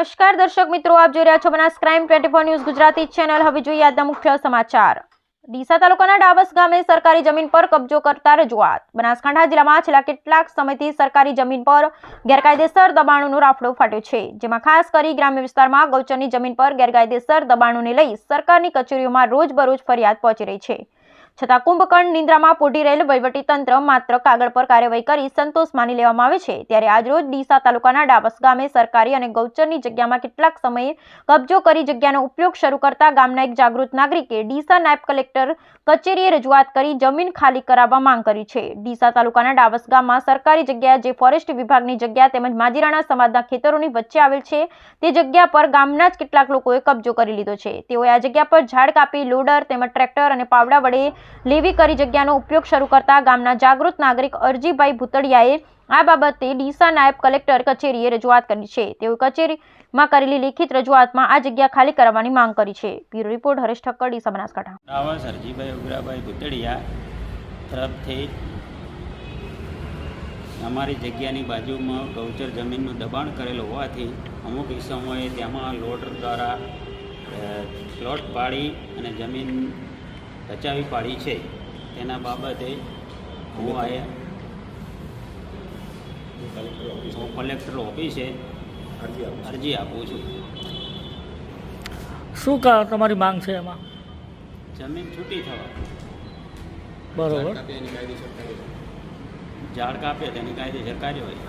નમસ્કાર દર્શક મિત્રો, આપ જોઈ રહ્યા છો Banas crime 24 news Gujarati channel. હવે જોઈએ આજના મુખ્ય સમાચાર। ડીસા તાલુકાના ડાબસ ગામે સરકારી જમીન પર કબજો કરતા રજૂઆત। બનાસકાંઠા જિલ્લામાં છેલ્લા કેટલાક સમયથી સરકારી જમીન પર ગેરકાયદેસર દબાણોનો રાફડો ફાટ્યો છે, જેમાં ખાસ કરી ગ્રામ્ય વિસ્તારમાં ગૌચરની જમીન પર ગેરકાયદેસર દબાણોને લઈ સરકારની કચેરીઓમાં રોજબરોજ ફરિયાદ પહોંચી રહી છે। છતાં કુંભકર્ણ નિંદ્રામાં પોઢી રહેલ વહીવટીતંત્ર માત્ર કાગળ પર કાર્યવાહી કરી સંતોષ માની લેવામાં આવે છે, ત્યારે આજરોજ ડીસા તાલુકાના ડાબસ ગામે સરકારી અને ગૌચરની જગ્યામાં કેટલાક સમયે કબજો કરી જગ્યાનો ઉપયોગ શરૂ કરતા ગામના એક જાગૃત નાગરિકે ડીસા નાયબ કલેક્ટર કચેરીએ રજૂઆત કરી જમીન ખાલી કરાવવા માંગ કરી છે। ડીસા તાલુકાના ડાબસ ગામમાં સરકારી જગ્યા જે ફોરેસ્ટ વિભાગની જગ્યા તેમજ માજીરાણા સમાજના ખેતરોની વચ્ચે આવેલ છે, તે જગ્યા પર ગામના જ કેટલાક લોકોએ કબજો કરી લીધો છે। તેઓએ આ જગ્યા પર ઝાડ કાપી લોડર તેમજ ટ્રેક્ટર અને પાવડા વડે લેવી કરી જગ્યાનો ઉપયોગ શરૂ કરતા ગામના જાગૃત નાગરિક અરજીભાઈ ભૂતડિયાએ આ બાબતે ડીસા નાયબ કલેક્ટર કચેરીએ રજૂઆત કરી છે। તેઓ કચેરીમાં કરેલી લેખિત રજૂઆતમાં આ જગ્યા ખાલી કરવાની માંગ કરી છે। Bureau report Haresh Thakkar, Deesa, Banaskantha. અરજીભાઈ ઉગરાભાઈ ભૂતડિયા તરફથી અમારી જગ્યાની બાજુમાં ગૌચર જમીનનું દબાણ કરેલું હોવાથી અમુક સમયે તેમાં લોડર દ્વારા પ્લોટ પાડી અને જમીન બચાવી પાડી છે। તેના બાબતે હું કલેક્ટર ઓફિસે અરજી આપું છું। શું તમારી માંગ છે એમાં? જમીન છૂટી થવા, બરોબર, ઝાડ કાપે તેની કાયદેસર કાર્યવાહી।